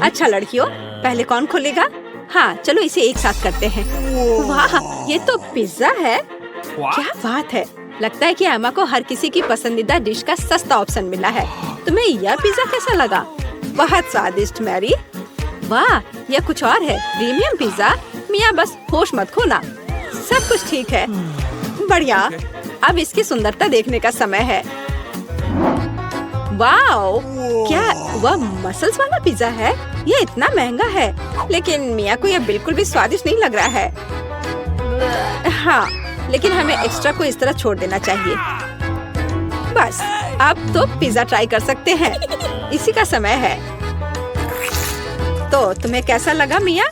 अच्छा लड़कियों, पहले कौन खोलेगा? हाँ, चलो इसे एक साथ करते हैं। वाह, ये तो पिज्जा है। क्या बात है। लगता है कि एमा को हर किसी की पसंदीदा डिश का सस्ता ऑप्शन मिला है। तुम्हें यह पिज्जा कैसा लगा? बहुत स्वादिष्ट मैरी। वाह, यह कुछ और है, प्रीमियम पिज्जा। मिया बस होश मत खोना, सब कुछ ठीक है। बढ़िया, अब इसकी सुंदरता देखने का समय है। वाओ, क्या वह मसल्स वाला पिज्जा है? ये इतना महंगा है, लेकिन मिया को यह बिल्कुल भी स्वादिष्ट नहीं लग रहा है। हाँ, लेकिन हमें एक्स्ट्रा को इस तरह छोड़ देना चाहिए। बस, अब तो पिज्जा ट्राई कर सकते हैं। इसी का समय है। तो तुम्हें कैसा लगा मिया?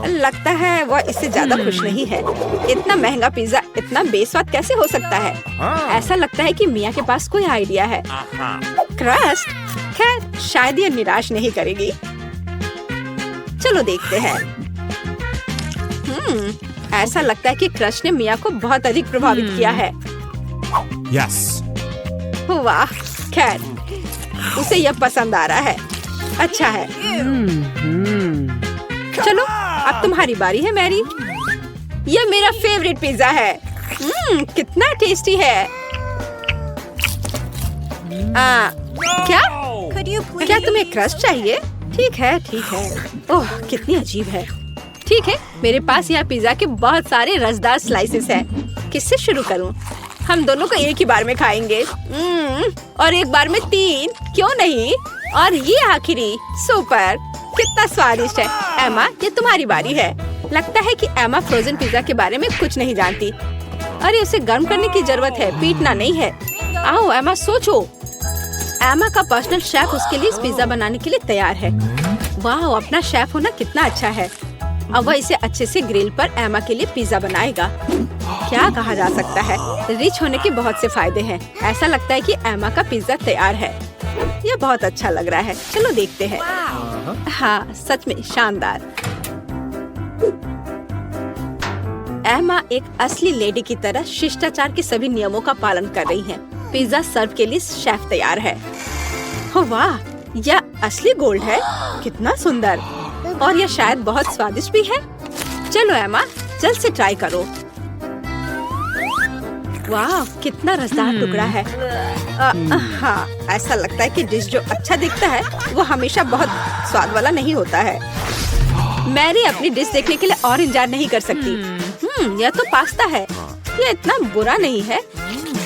लगता है वह इससे ज्यादा खुश नहीं है। इतना महंगा पिज्जा इतना बेस्वाद कैसे हो सकता है? ऐसा लगता है कि मिया के पास कोई आइडिया है। क्रस्ट, खैर शायद ये निराश नहीं करेगी। चलो देखते हैं। ऐसा लगता है कि क्रस्ट ने मिया को बहुत अधिक प्रभावित किया है। Yes. वाह, खैर उसे यह पसंद आ रहा है। अच्छा है। चलो, अब तुम्हारी बारी है मैरी। यह मेरा फेवरेट पिज्जा है। कितना टेस्टी है। क्या तुम्हें क्रस्ट चाहिए? ठीक है, ठीक है। ओह, कितनी अजीब है। ठीक है, मेरे पास यहाँ पिज्जा के बहुत सारे रसदार स्लाइसेस हैं। किससे शुरू करूँ? हम दोनों को एक ही बार में खाएंगे। और एक बार में 3, क्यों नहीं? और ये आखिरी, सुपर, कितना स्वादिष्ट है। एमा, ये तुम्हारी बारी है। लगता है कि एमा फ्रोजन पिज्जा के बारे में कुछ नहीं जानती। अरे उसे गर्म करने की जरूरत है, पीटना नहीं है। आओ एमा, सोचो। एमा का पर्सनल शेफ उसके लिए इस पिज्जा बनाने के लिए तैयार है। वाह, अपना शेफ होना कितना अच्छा है। अब वह इसे अच्छे से ग्रिल पर एमा के लिए पिज्जा बनाएगा। क्या कहा जा सकता है, रिच होने के बहुत से फायदे हैं। ऐसा लगता है कि एमा का पिज्जा तैयार है। यह बहुत अच्छा लग रहा है। चलो देखते हैं। हाँ, सच में शानदार। एमा एक असली लेडी की तरह शिष्टाचार के सभी नियमों का पालन कर रही है। पिज्जा सर्व के लिए शेफ तैयार है। वाह, यह असली गोल्ड है। कितना सुंदर, और यह शायद बहुत स्वादिष्ट भी है। चलो एमा, जल्द से ट्राई करो। वाह, कितना रसदार टुकड़ा है। हाँ, ऐसा लगता है कि डिश जो अच्छा दिखता है वो हमेशा बहुत स्वाद वाला नहीं होता है। मैरी अपनी डिश देखने के लिए और इंतजार नहीं कर सकती। यह तो पास्ता है। यह इतना बुरा नहीं है।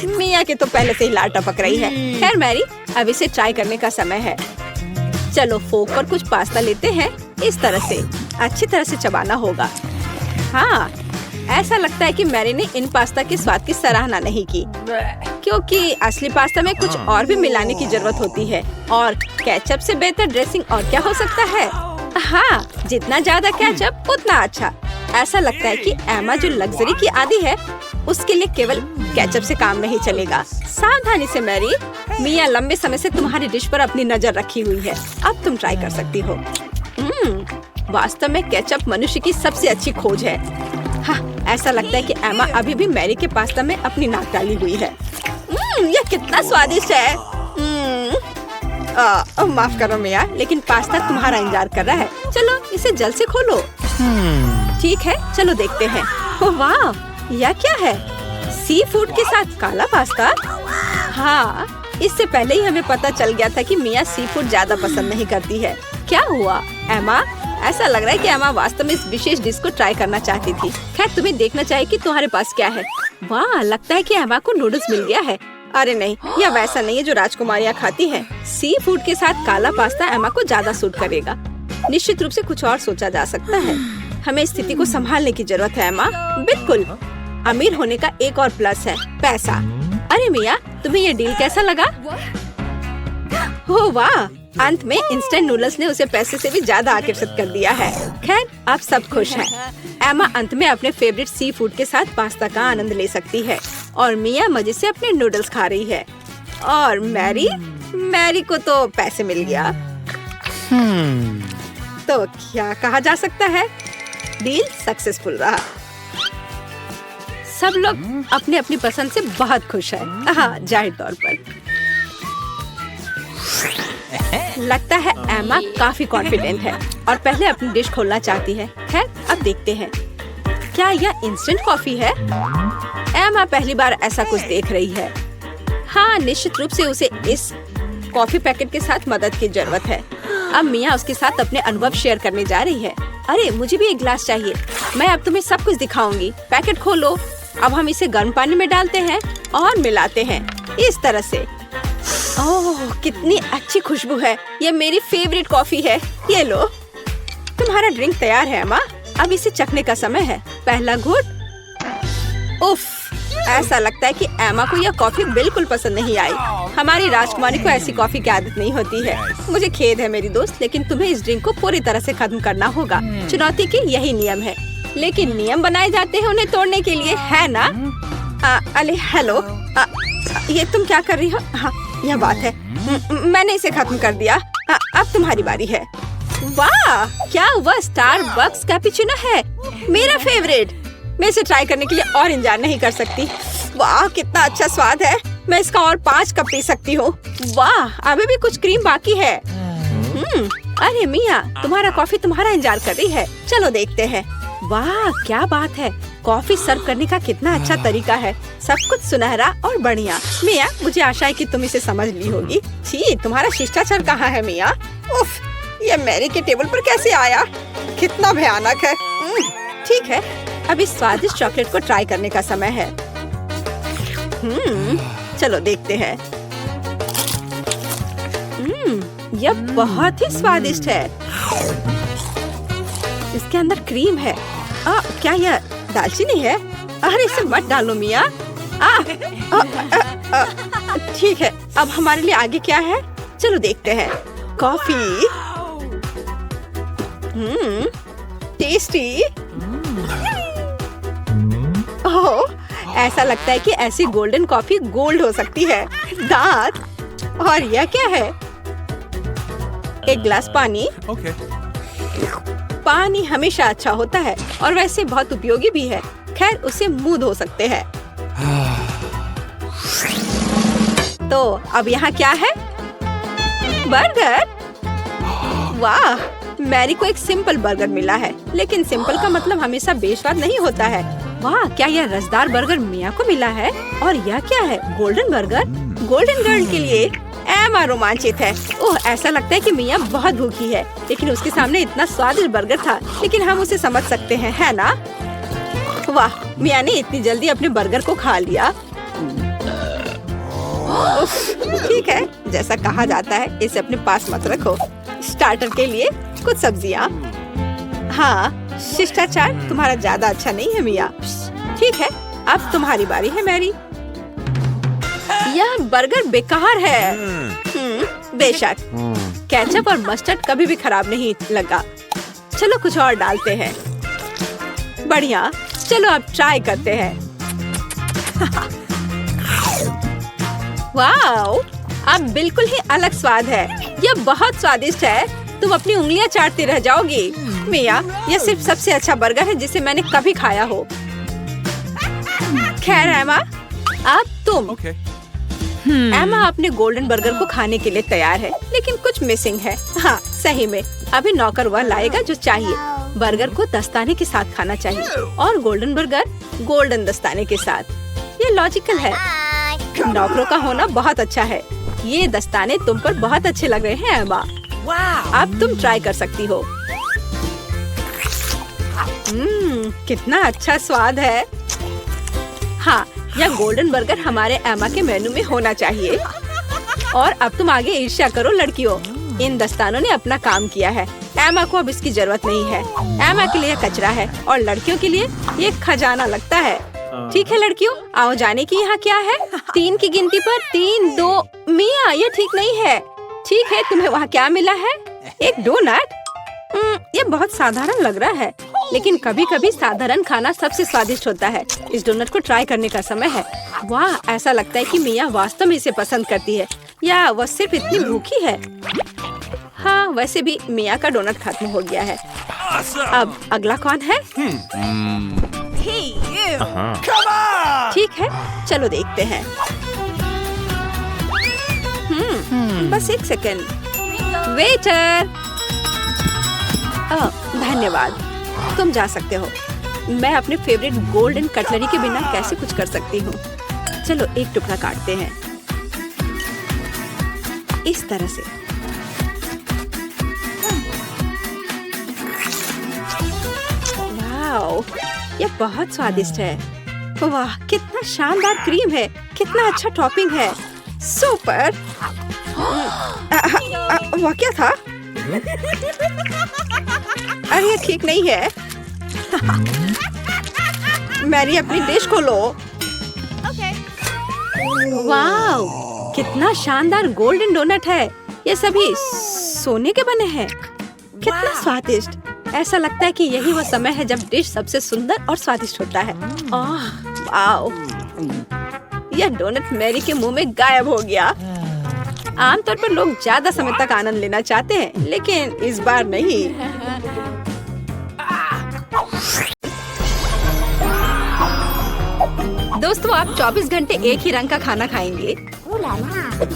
मिया के तो पहले से ही लार टपक रही है। खैर मैरी, अब इसे ट्राई करने का समय है। चलो फोक पर कुछ पास्ता लेते हैं। इस तरह से अच्छी तरह से चबाना होगा। हाँ, ऐसा लगता है कि मैरी ने इन पास्ता के स्वाद की सराहना नहीं की, क्योंकि असली पास्ता में कुछ और भी मिलाने की जरूरत होती है। और केचप से बेहतर ड्रेसिंग और क्या हो सकता है? हाँ, जितना ज्यादा केचप उतना अच्छा। ऐसा लगता है कि एमा जो लग्जरी की आदी है, उसके लिए केवल केचप से काम नहीं चलेगा। सावधानी से मैरी, मिया लंबे समय से तुम्हारी डिश पर अपनी नजर रखी हुई है। अब तुम ट्राई कर सकती हो। वास्तव में केचप मनुष्य की सबसे अच्छी खोज है। हाँ, ऐसा लगता है कि एमा अभी भी मैरी के पास्ता में अपनी नाक डाली हुई है। यह कितना स्वादिष्ट है। माफ करो मिया, लेकिन पास्ता तुम्हारा इंतजार कर रहा है। चलो इसे जल्द से खोलो। ठीक है, चलो देखते हैं। ओह वाह, यह क्या है? सी फूड के साथ काला पास्ता? हाँ, इससे पहले ही हमें पता चल गया था कि मिया सी फूड ज्यादा पसंद नहीं करती है। क्या हुआ एमा? ऐसा लग रहा है कि एमा वास्तव में इस विशेष डिश को ट्राई करना चाहती थी। खैर, तुम्हें देखना चाहिए कि तुम्हारे पास क्या है। वाह, लगता है कि एमा को नूडल्स मिल गया है। अरे नहीं, यह वैसा नहीं है जो राजकुमारियाँ खाती हैं। सी फूड के साथ काला पास्ता एमा को ज्यादा सूट करेगा। निश्चित रूप से कुछ और सोचा जा सकता है। हमें स्थिति को संभालने की जरूरत है एमा। बिल्कुल, अमीर होने का एक और प्लस है, पैसा। अरे मिया, तुम्हें ये डील कैसा लगा? हो वाह, अंत में इंस्टेंट नूडल्स ने उसे पैसे से भी ज्यादा आकर्षित कर दिया है। खैर, अब सब खुश हैं। एमा अंत में अपने फेवरेट सी फूड के साथ पास्ता का आनंद ले सकती है और मिया मजे से अपने नूडल्स खा रही है। और मैरी को तो पैसे मिल गया। तो क्या कहा जा सकता है, डील सक्सेसफुल रहा। सब लोग अपने अपनी पसंद से बहुत खुश हैं। हाँ, जाहिर तौर पर। लगता है एमा काफी कॉन्फिडेंट है और पहले अपनी डिश खोलना चाहती है। खैर, अब देखते हैं। क्या यह इंस्टेंट कॉफी है? एमा पहली बार ऐसा कुछ देख रही है। हाँ, निश्चित रूप से उसे इस कॉफी पैकेट के साथ मदद की जरूरत है। अब मिया उसके साथ अपने अनुभव शेयर करने जा रही है। अरे, मुझे भी एक गिलास चाहिए। मैं अब तुम्हें सब कुछ दिखाऊंगी। पैकेट खोलो। अब हम इसे गर्म पानी में डालते हैं और मिलाते हैं इस तरह से। ओह, कितनी अच्छी खुशबू है। ये मेरी फेवरेट कॉफी है। ये लो, तुम्हारा ड्रिंक तैयार है अम्मा। अब इसे चखने का समय है। पहला घूंट। उफ, ऐसा लगता है कि एमा को यह कॉफी बिल्कुल पसंद नहीं आई। हमारी राजकुमारी को ऐसी कॉफी की आदत नहीं होती है। मुझे खेद है मेरी दोस्त, लेकिन तुम्हें इस ड्रिंक को पूरी तरह से खत्म करना होगा। चुनौती की यही नियम है, लेकिन नियम बनाए जाते हैं उन्हें तोड़ने के लिए, है ना? अरे हेलो, ये तुम क्या कर रही हो? हाँ, यह बात है। मैंने इसे खत्म कर दिया। अब तुम्हारी बारी है। वाह, क्या वह स्टारबक्स कैपुचिनो है, मेरा फेवरेट। मैं इसे ट्राई करने के लिए और इंतजार नहीं कर सकती। वाह, कितना अच्छा स्वाद है। मैं इसका और 5 कप पी सकती हूँ। वाह, अभी भी कुछ क्रीम बाकी है। अरे मिया, तुम्हारा कॉफी तुम्हारा इंतजार कर रही है। चलो देखते हैं। वाह, क्या बात है। कॉफी सर्व करने का कितना अच्छा तरीका है। सब कुछ सुनहरा और बढ़िया। मिया, मुझे आशा है कि तुम इसे समझ ली होगी। छी, तुम्हारा शिष्टाचार कहाँ है मिया? उफ, ये मैरी के टेबल पर कैसे आया? कितना भयानक है। ठीक है, अब इस स्वादिष्ट चॉकलेट को ट्राई करने का समय है। चलो देखते हैं। यह बहुत ही स्वादिष्ट है। इसके अंदर क्रीम है। क्या यह दालचीनी है? अरे, इसे मत डालो मिया। ठीक है, अब हमारे लिए आगे क्या है? चलो देखते हैं। कॉफी। टेस्टी। ओह, ऐसा लगता है कि ऐसी गोल्डन कॉफी गोल्ड हो सकती है। दांत। और यह क्या है? एक गिलास पानी। Okay. पानी हमेशा अच्छा होता है और वैसे बहुत उपयोगी भी है। खैर, उसे मुंह धो सकते हैं। तो अब यहाँ क्या है? बर्गर। वाह, मैरी को एक सिंपल बर्गर मिला है, लेकिन सिंपल का मतलब हमेशा बेस्वाद नहीं होता है। वाह, क्या यह रसदार बर्गर मिया को मिला है? और यह क्या है? Golden burger. गोल्डन गर्ल के लिए एमा रोमांचित है। ओह, ऐसा लगता है कि मिया बहुत भूखी है, लेकिन उसके सामने इतना स्वादिष्ट बर्गर था। लेकिन हम उसे समझ सकते हैं, है ना? वाह, मिया ने इतनी जल्दी अपने बर्गर को खा लिया। ठीक है, जैसा कहा जाता है, इसे अपने पास मत रखो। स्टार्टर के लिए कुछ सब्जियाँ। हाँ, शिष्टाचार तुम्हारा ज्यादा अच्छा नहीं है मिया। ठीक है, अब तुम्हारी बारी है मैरी। यह बर्गर बेकार है। बेशक, केचप और मस्टर्ड कभी भी खराब नहीं लगा। चलो कुछ और डालते हैं। बढ़िया, चलो अब ट्राई करते हैं। वाओ, अब बिल्कुल ही अलग स्वाद है। यह बहुत स्वादिष्ट है। तुम अपनी उंगलियां चाटती रह जाओगी। मिया, यह सिर्फ सबसे अच्छा बर्गर है जिसे मैंने कभी खाया हो। खैर एमा, अब तुम। Okay. एमा अपने गोल्डन बर्गर को खाने के लिए तैयार है, लेकिन कुछ मिसिंग है। हाँ, सही में अभी नौकर वह लाएगा जो चाहिए। बर्गर को दस्ताने के साथ खाना चाहिए और गोल्डन बर्गर गोल्डन दस्ताने के साथ। ये लॉजिकल है। नौकरों का होना बहुत अच्छा है। ये दस्ताने तुम पर बहुत अच्छे लग रहे हैं एमा। अब तुम ट्राई कर सकती हो। कितना अच्छा स्वाद है। हाँ, यह गोल्डन बर्गर हमारे एमा के मेनू में होना चाहिए। और अब तुम आगे ईर्ष्या करो लड़कियों। इन दस्तानों ने अपना काम किया है। एमा को अब इसकी जरूरत नहीं है। एमा के लिए कचरा है और लड़कियों के लिए ये खजाना लगता है। ठीक है लड़कियों, आओ जाने की यहाँ क्या है? 3 की गिनती पर 3, 2। मिया, ये ठीक नहीं है। ठीक है, तुम्हें वहाँ क्या मिला है? एक डोनट। ये बहुत साधारण लग रहा है, लेकिन कभी कभी साधारण खाना सबसे स्वादिष्ट होता है। इस डोनट को ट्राई करने का समय है। वाह, ऐसा लगता है कि मिया वास्तव में इसे पसंद करती है, या वह सिर्फ इतनी भूखी है। हाँ, वैसे भी मिया का डोनट खत्म हो गया है। अब अगला कौन है? ठीक है, चलो देखते हैं। बस एक सेकेंड। वेटर। धन्यवाद, तुम जा सकते हो। मैं अपने फेवरेट गोल्डन कटलरी के बिना कैसे कुछ कर सकती हूँ। चलो एक टुकड़ा काटते हैं इस तरह से। वाओ, ये बहुत स्वादिष्ट है। वाह, कितना शानदार क्रीम है, कितना अच्छा टॉपिंग है। सुपर। वह क्या था? अरे ये ठीक नहीं है। मैरी अपनी डिश खोलो। वाओ, कितना शानदार गोल्डन डोनट है। ये सभी सोने के बने हैं। कितना स्वादिष्ट। ऐसा लगता है कि यही वो समय है जब डिश सबसे सुंदर और स्वादिष्ट होता है। वाओ, यह डोनट मैरी के मुंह में गायब हो गया। आमतौर पर लोग ज्यादा समय तक आनंद लेना चाहते हैं, लेकिन इस बार नहीं। दोस्तों, आप 24 घंटे एक ही रंग का खाना खाएंगे?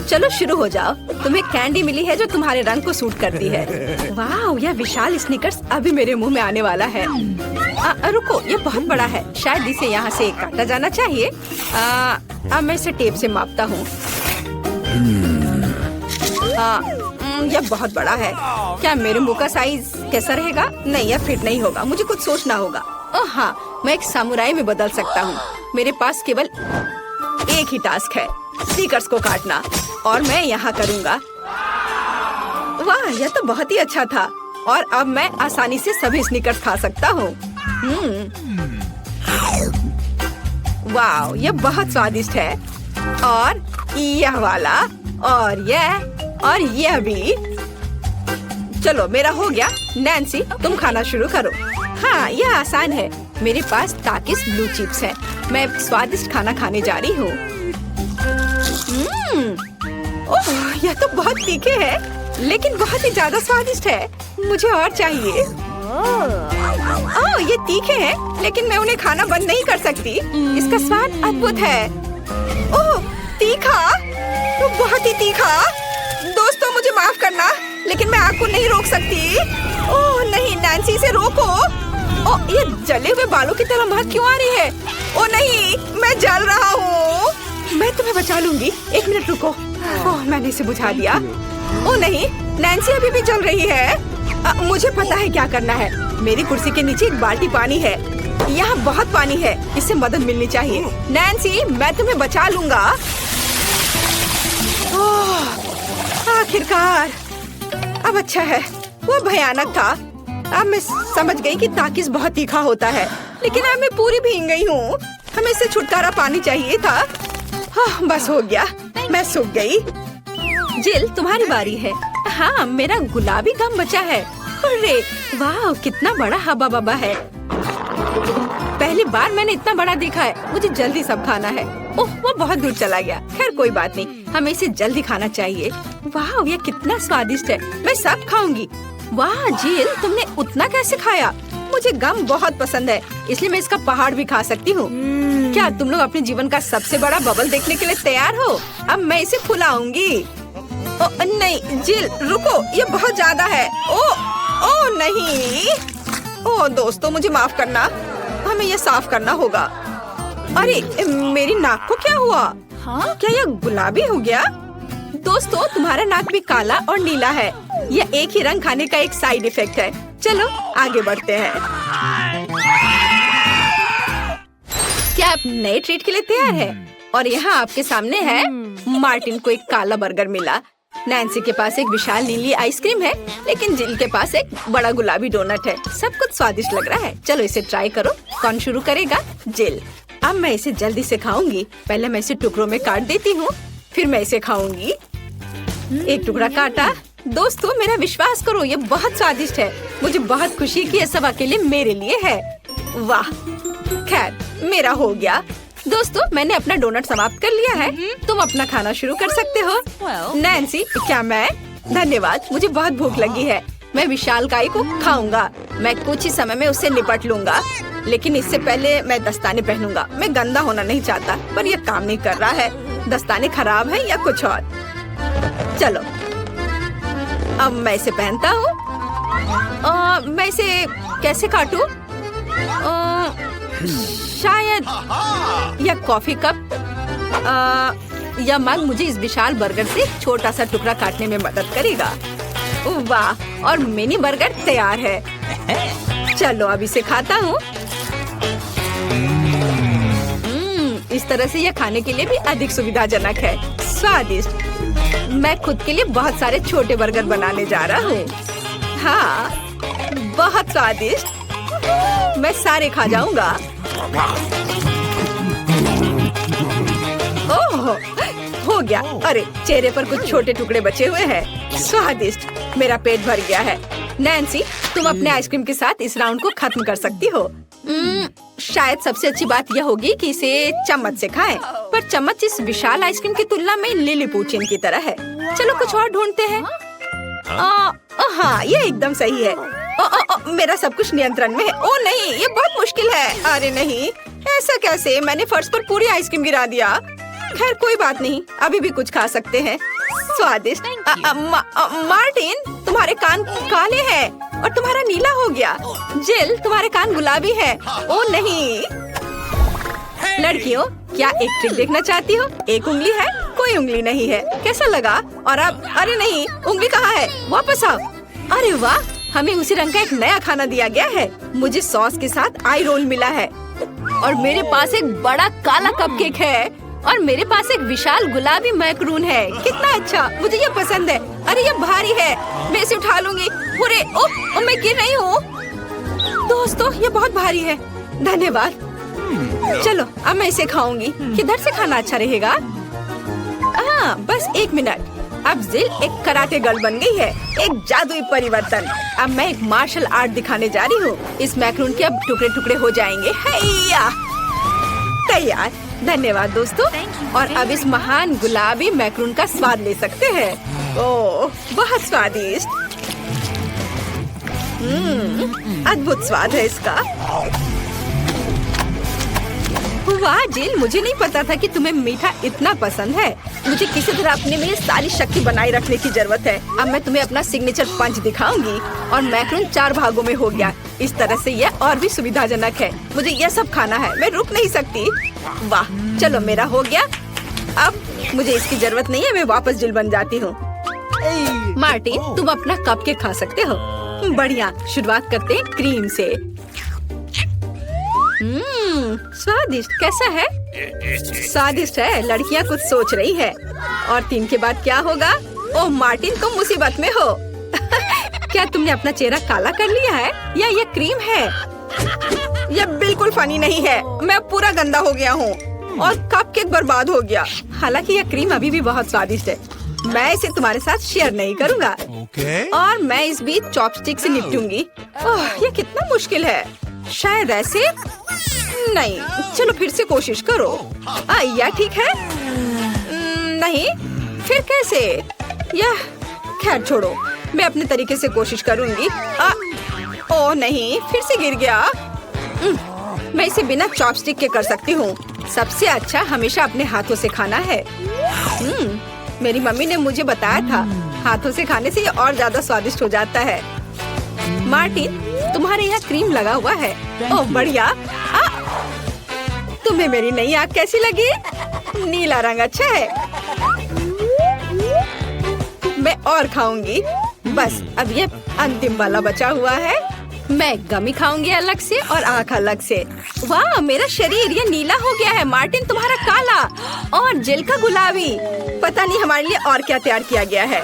चलो शुरू हो जाओ। तुम्हें कैंडी मिली है जो तुम्हारे रंग को सूट करती है। वाह, यह विशाल स्निकर्स अभी मेरे मुंह में आने वाला है। रुको, ये बहुत बड़ा है। शायद इसे यहाँ से काटा जाना चाहिए। अब मैं इसे टेप से मापता हूँ। यह बहुत बड़ा है। क्या मेरे मुंह का साइज कैसा रहेगा? नहीं, यह फिट नहीं होगा। मुझे कुछ सोचना होगा। ओह हाँ, मैं एक सामुराई में बदल सकता हूँ। मेरे पास केवल एक ही टास्क है, स्नीकर्स को काटना, और मैं यहाँ करूँगा। वाह, यह तो बहुत ही अच्छा था। और अब मैं आसानी से सभी स्नीकर्स खा सकता हूँ। वाह, यह बहुत स्वादिष्ट है। और यह वाला, और यह भी। चलो, मेरा हो गया। नैन्सी, तुम खाना शुरू करो। हाँ, यह आसान है। मेरे पास ताकिस ब्लू चिप्स है। मैं स्वादिष्ट खाना खाने जा रही हूँ। ओह, यह तो बहुत तीखे है, लेकिन बहुत ही ज्यादा स्वादिष्ट है। मुझे और चाहिए। ओह, ये तीखे हैं, लेकिन मैं उन्हें खाना बंद नहीं कर सकती। इसका स्वाद अद्भुत है। ओह, तीखा, तो बहुत ही तीखा। दोस्तों, मुझे माफ करना, लेकिन मैं आग को नहीं रोक सकती। ओह नहीं, नैन्सी, से रोको। ओह, ये जले हुए बालों की तरह महक क्यों आ रही है? ओह नहीं, मैं जल रहा हूँ। मैं तुम्हें बचा लूंगी। एक मिनट रुको। ओह, मैंने इसे बुझा दिया। ओह नहीं, नैन्सी अभी भी जल रही है। मुझे पता है क्या करना है। मेरी कुर्सी के नीचे एक बाल्टी पानी है। यहाँ बहुत पानी है, इससे मदद मिलनी चाहिए। नैन्सी, मैं तुम्हें बचा लूंगा। आखिरकार, अब अच्छा है। वो भयानक था। अब मैं समझ गई कि ताकिस बहुत तीखा होता है, लेकिन अब मैं पूरी भीग गई हूँ। हमें इससे छुटकारा पानी चाहिए था। हाँ, बस हो गया, मैं सूख गई। जिल, तुम्हारी बारी है। हाँ, मेरा गुलाबी गम बचा है। अरे वाह, कितना बड़ा हब्बा बब्बा है। पहली बार मैंने इतना बड़ा देखा है। मुझे जल्दी सब खाना है। ओह, वो बहुत दूर चला गया। खैर कोई बात नहीं, हमें इसे जल्दी खाना चाहिए। वाह, ये कितना स्वादिष्ट है। मैं सब खाऊंगी। वाह जिल, तुमने उतना कैसे खाया? मुझे गम बहुत पसंद है, इसलिए मैं इसका पहाड़ भी खा सकती हूँ। क्या तुम लोग अपने जीवन का सबसे बड़ा बबल देखने के लिए तैयार हो? अब मैं इसे फुलाऊंगी। नहीं जिल, रुको, ये बहुत ज्यादा है। ओ नहीं। ओ दोस्तों, मुझे माफ करना, हमें ये साफ करना होगा। अरे मेरी नाक को क्या हुआ? हाँ? क्या यह गुलाबी हो गया? दोस्तों, तुम्हारा नाक भी काला और नीला है। यह एक ही रंग खाने का एक साइड इफेक्ट है। चलो आगे बढ़ते हैं। क्या आप नए ट्रीट के लिए तैयार हैं? और यहाँ आपके सामने है। मार्टिन को एक काला बर्गर मिला। नैन्सी के पास एक विशाल नीली आइसक्रीम है, लेकिन जिल के पास एक बड़ा गुलाबी डोनट है। सब कुछ स्वादिष्ट लग रहा है। चलो इसे ट्राई करो। कौन शुरू करेगा? जिल। अब मैं इसे जल्दी से खाऊंगी। पहले मैं इसे टुकड़ों में काट देती हूँ, फिर मैं इसे खाऊंगी। एक टुकड़ा काटा। दोस्तों, मेरा विश्वास करो, ये बहुत स्वादिष्ट है। मुझे बहुत खुशी कि ये सब अकेले मेरे लिए है। वाह, खैर मेरा हो गया। दोस्तों, मैंने अपना डोनट समाप्त कर लिया है। तुम अपना खाना शुरू कर सकते हो। नैन्सी, क्या मैं? धन्यवाद, मुझे बहुत भूख लगी है। मैं विशालकाय को खाऊंगा। मैं कुछ ही समय में उससे निपट लूंगा, लेकिन इससे पहले मैं दस्ताने पहनूंगा। मैं गंदा होना नहीं चाहता, पर यह काम नहीं कर रहा है। दस्ताने खराब हैं या कुछ और। चलो अब मैं इसे पहनता हूँ। मैं इसे कैसे काटूं? शायद यह कॉफी कप या मग मुझे इस विशाल बर्गर से छोटा सा टुकड़ा काटने में मदद करेगा। वाह, और मिनी बर्गर तैयार है। चलो अब इसे खाता हूँ। इस तरह से यह खाने के लिए भी अधिक सुविधाजनक है। स्वादिष्ट। मैं खुद के लिए बहुत सारे छोटे बर्गर बनाने जा रहा हूँ। हाँ, बहुत स्वादिष्ट। मैं सारे खा जाऊंगा। ओह, हो गया। अरे, चेहरे पर कुछ छोटे टुकड़े बचे हुए हैं। स्वादिष्ट। मेरा पेट भर गया है। नैन्सी, तुम अपने आइसक्रीम के साथ इस राउंड को खत्म कर सकती हो। शायद सबसे अच्छी बात यह होगी कि इसे चम्मच से खाएं। पर चम्मच इस विशाल आइसक्रीम की तुलना में लिलीपुचिन की तरह है। चलो कुछ और ढूंढते हैं। हाँ, ये एकदम सही है। मेरा सब कुछ नियंत्रण में है। ओ नहीं, ये बहुत मुश्किल है। अरे नहीं, ऐसा कैसे? मैंने फर्श पर पूरी आइसक्रीम गिरा दिया। खैर कोई बात नहीं, अभी भी कुछ खा सकते हैं। स्वादिष्ट। मार्टिन, तुम्हारे कान काले हैं और तुम्हारा नीला हो गया। जिल, तुम्हारे कान गुलाबी है। ओ नहीं। लड़कियों, क्या एक ट्रिक देखना चाहती हो? एक उंगली है, कोई उंगली नहीं है। कैसा लगा? और अब अरे नहीं, उंगली कहाँ है? वापस आओ। अरे वाह, हमें उसी रंग का एक नया खाना दिया गया है। मुझे सॉस के साथ आई रोल मिला है और मेरे पास एक बड़ा काला कपकेक है और मेरे पास एक विशाल गुलाबी मैक्रून है। कितना अच्छा, मुझे ये पसंद है। अरे ये भारी है, मैं इसे उठा लूंगी। पूरे ओह, मैं गिर रही हूँ। दोस्तों, ये बहुत भारी है। धन्यवाद। चलो अब मैं इसे खाऊंगी। किधर से खाना अच्छा रहेगा? हाँ, बस एक मिनट। अब जिल एक कराटे गर्ल बन गई है। एक जादुई परिवर्तन। अब मैं एक मार्शल आर्ट दिखाने जा रही हूँ। इस मैक्रून के अब टुकड़े टुकड़े हो जाएंगे। हैया, तैयार। धन्यवाद दोस्तों। और अब इस महान गुलाबी मैक्रून का स्वाद ले सकते हैं। ओह, बहुत स्वादिष्ट। अद्भुत स्वाद है इसका। वाह जिल, मुझे नहीं पता था कि तुम्हें मीठा इतना पसंद है। मुझे किसी तरह अपने में सारी शक्ति बनाए रखने की जरूरत है। अब मैं तुम्हें अपना सिग्नेचर पंच दिखाऊंगी और मैक्रून 4 भागों में हो गया। इस तरह से यह और भी सुविधाजनक है। मुझे यह सब खाना है, मैं रुक नहीं सकती। वाह, चलो मेरा हो गया। अब मुझे इसकी जरूरत नहीं है, मैं वापस जिल बन जाती हूँ। मार्टिन, तुम अपना कपकेक खा सकते हो। बढ़िया, शुरुआत करते हैं क्रीम से। स्वादिष्ट। कैसा है? स्वादिष्ट है। लड़कियाँ कुछ सोच रही है। और 3 के बाद क्या होगा? ओह मार्टिन, तुम मुसीबत में हो। क्या तुमने अपना चेहरा काला कर लिया है या ये क्रीम है? यह बिल्कुल फनी नहीं है। मैं पूरा गंदा हो गया हूँ और कपकेक बर्बाद हो गया। हालांकि यह क्रीम अभी भी बहुत स्वादिष्ट है। मैं इसे तुम्हारे साथ शेयर नहीं करूँगा। और मैं इस बीच चॉपस्टिक से निपटूंगी। ओह, ये कितना मुश्किल है। शायद ऐसे नहीं। चलो फिर से कोशिश करो। यह ठीक है? नहीं, फिर कैसे? यह खैर छोड़ो, मैं अपने तरीके से कोशिश करूंगी। ओह नहीं, फिर से गिर गया। मैं इसे बिना चॉपस्टिक के कर सकती हूँ। सबसे अच्छा हमेशा अपने हाथों से खाना है। मेरी मम्मी ने मुझे बताया था, हाथों से खाने से ये और ज्यादा स्वादिष्ट हो जाता है। मार्टिन, तुम्हारे यहाँ क्रीम लगा हुआ है। ओह बढ़िया। तुम्हें मेरी नई आँख कैसी लगी? नीला रंग अच्छा है। मैं और खाऊंगी। बस अब ये अंतिम वाला बचा हुआ है। मैं गमी खाऊंगी अलग से और आँख अलग से। वाह, मेरा शरीर ये नीला हो गया है। मार्टिन, तुम्हारा काला और जिल का गुलाबी। पता नहीं हमारे लिए और क्या तैयार किया गया है।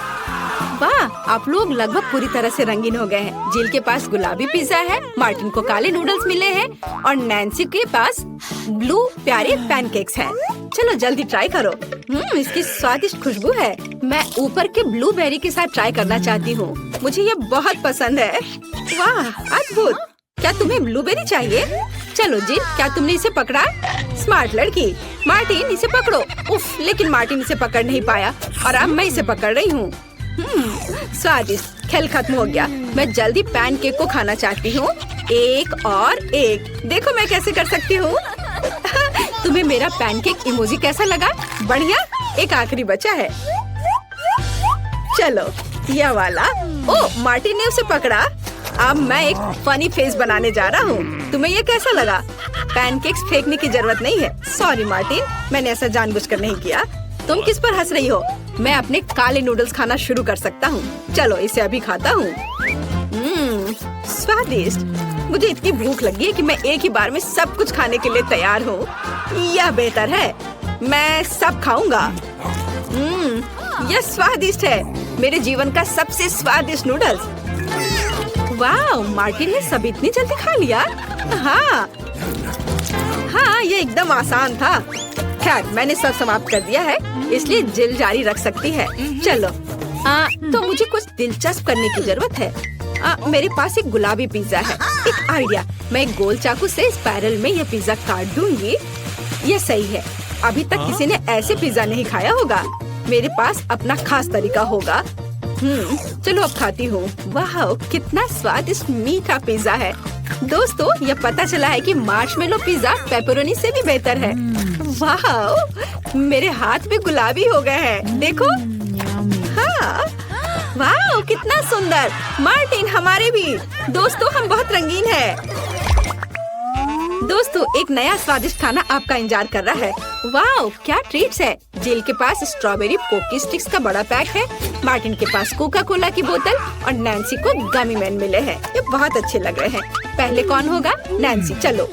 वाह, आप लोग लगभग पूरी तरह से रंगीन हो गए हैं। जिल के पास गुलाबी पिज्जा है, मार्टिन को काले नूडल्स मिले हैं और नैन्सी के पास ब्लू प्यारे पैनकेक्स हैं। चलो जल्दी ट्राई करो। इसकी स्वादिष्ट खुशबू है। मैं ऊपर के ब्लूबेरी के साथ ट्राई करना चाहती हूँ। मुझे ये बहुत पसंद है। वाह, अद्भुत। क्या तुम्हें ब्लूबेरी चाहिए? चलो जिल, क्या तुमने इसे पकड़ा? स्मार्ट लड़की। मार्टिन, इसे पकड़ो। उफ, लेकिन मार्टिन इसे पकड़ नहीं पाया और अब मैं इसे पकड़ रही हूँ। स्वादिष्ट। खेल खत्म हो गया। मैं जल्दी पैनकेक को खाना चाहती हूँ। एक और एक। देखो मैं कैसे कर सकती हूँ। तुम्हें मेरा पैनकेक इमोजी कैसा लगा? बढ़िया। एक आखिरी बचा है। चलो यह वाला। ओ, मार्टिन ने उसे पकड़ा। अब मैं एक फनी फेस बनाने जा रहा हूँ। तुम्हें ये कैसा लगा? पैनकेक्स फेंकने की जरूरत नहीं है। सॉरी मार्टिन, मैंने ऐसा जानबूझकर नहीं किया। तुम किस पर हंस रही हो? मैं अपने काले नूडल्स खाना शुरू कर सकता हूँ। चलो इसे अभी खाता हूँ। स्वादिष्ट। मुझे इतनी भूख लगी है कि मैं एक ही बार में सब कुछ खाने के लिए तैयार हूँ। यह बेहतर है, मैं सब खाऊंगा। यह स्वादिष्ट है, मेरे जीवन का सबसे स्वादिष्ट नूडल्स। वाह, मार्टिन ने सब इतनी जल्दी खा लिया। हाँ, ये एकदम आसान था। खैर, मैंने सब समाप्त कर दिया है, इसलिए जिल जारी रख सकती है। चलो, तो मुझे कुछ दिलचस्प करने की जरूरत है। मेरे पास एक गुलाबी पिज्जा है। एक आइडिया, मैं एक गोल चाकू से स्पाइरल में यह पिज्जा काट दूंगी। यह सही है। अभी तक किसी ने ऐसे पिज्जा नहीं खाया होगा। मेरे पास अपना खास तरीका होगा। चलो अब खाती हूँ। वाह, कितना स्वादिष्ट मीठा पिज्जा है। दोस्तों, यह पता चला है कि मार्शमेलो पिज्जा पेपरोनी से भी बेहतर है। वाह, मेरे हाथ भी गुलाबी हो गए हैं। देखो। हाँ, वाह, कितना सुंदर। मार्टिन, हमारे भी। दोस्तों, हम बहुत रंगीन हैं। दोस्तों, एक नया स्वादिष्ट खाना आपका इंतजार कर रहा है। वाह, क्या ट्रीट्स है। जिल के पास स्ट्रॉबेरी पोकी स्टिक्स का बड़ा पैक है। मार्टिन के पास कोका कोला की बोतल और नैन्सी को गमी मैन मिले हैं। ये बहुत अच्छे लग रहे हैं। पहले कौन होगा? नैन्सी। चलो।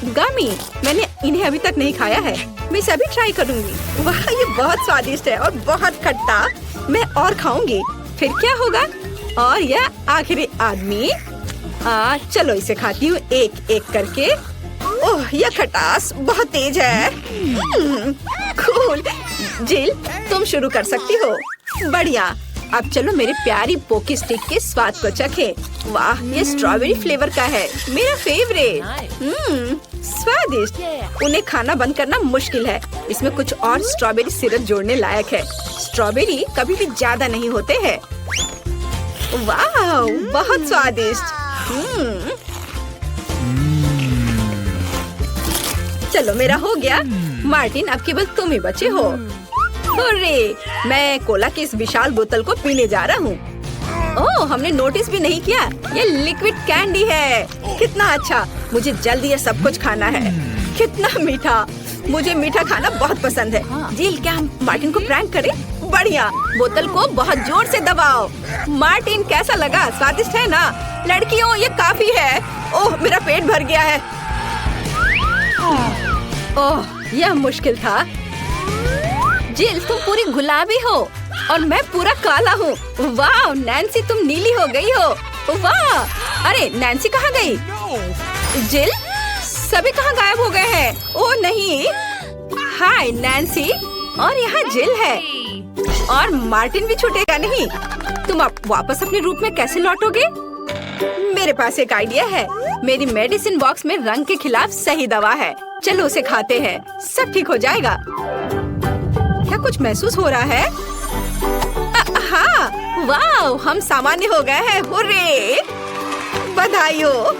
गमी, मैंने इन्हें अभी तक नहीं खाया है। मैं इसे अभी ट्राई करूंगी। वाह, ये बहुत स्वादिष्ट है और बहुत खट्टा। मैं और खाऊंगी। फिर क्या होगा? और यह आखिरी आदमी। चलो इसे खाती हूँ एक एक करके। ओह, यह खटास बहुत तेज है। कूल। जिल, तुम शुरू कर सकती हो। बढ़िया। अब चलो मेरे प्यारी पोकी स्टिक के स्वाद को चखें। वाह, ये स्ट्रॉबेरी फ्लेवर का है, मेरा फेवरेट। स्वादिष्ट। उन्हें खाना बंद करना मुश्किल है। इसमें कुछ और स्ट्रॉबेरी सिरप जोड़ने लायक है। स्ट्रॉबेरी कभी भी ज्यादा नहीं होते हैं। वाह, बहुत स्वादिष्ट। चलो, मेरा हो गया। मार्टिन, अब केवल तुम ही बचे हो। हुर्रे, मैं कोला की इस विशाल बोतल को पीने जा रहा हूँ। ओह, हमने नोटिस भी नहीं किया। ये लिक्विड कैंडी है। कितना अच्छा। मुझे जल्दी ये सब कुछ खाना है। कितना मीठा। मुझे मीठा खाना बहुत पसंद है। जिल, क्या हम मार्टिन को प्रैंक करें? बढ़िया। बोतल को बहुत जोर से दबाओ। मार्टिन, कैसा लगा? स्वादिष्ट है ना? लड़कियों, ये काफी है। ओह, मेरा पेट भर गया है। ओह, यह मुश्किल था। जिल, तुम पूरी गुलाबी हो और मैं पूरा काला हूँ। वाह, नैन्सी, तुम नीली हो गई हो। वाह। अरे, नैन्सी कहाँ गई? जिल, सभी कहाँ गायब हो गए हैं? ओह नहीं। हाय नैन्सी, और यहाँ जिल है और मार्टिन भी छूटेगा नहीं। तुम अब वापस अपने रूप में कैसे लौटोगे? मेरे पास एक आइडिया है। मेरी मेडिसिन बॉक्स में रंग के खिलाफ सही दवा है। चलो उसे खाते हैं, सब ठीक हो जाएगा। क्या कुछ महसूस हो रहा है? हाँ, वाह, हम सामान्य हो गए हैं। हुर्रे, बधाई हो।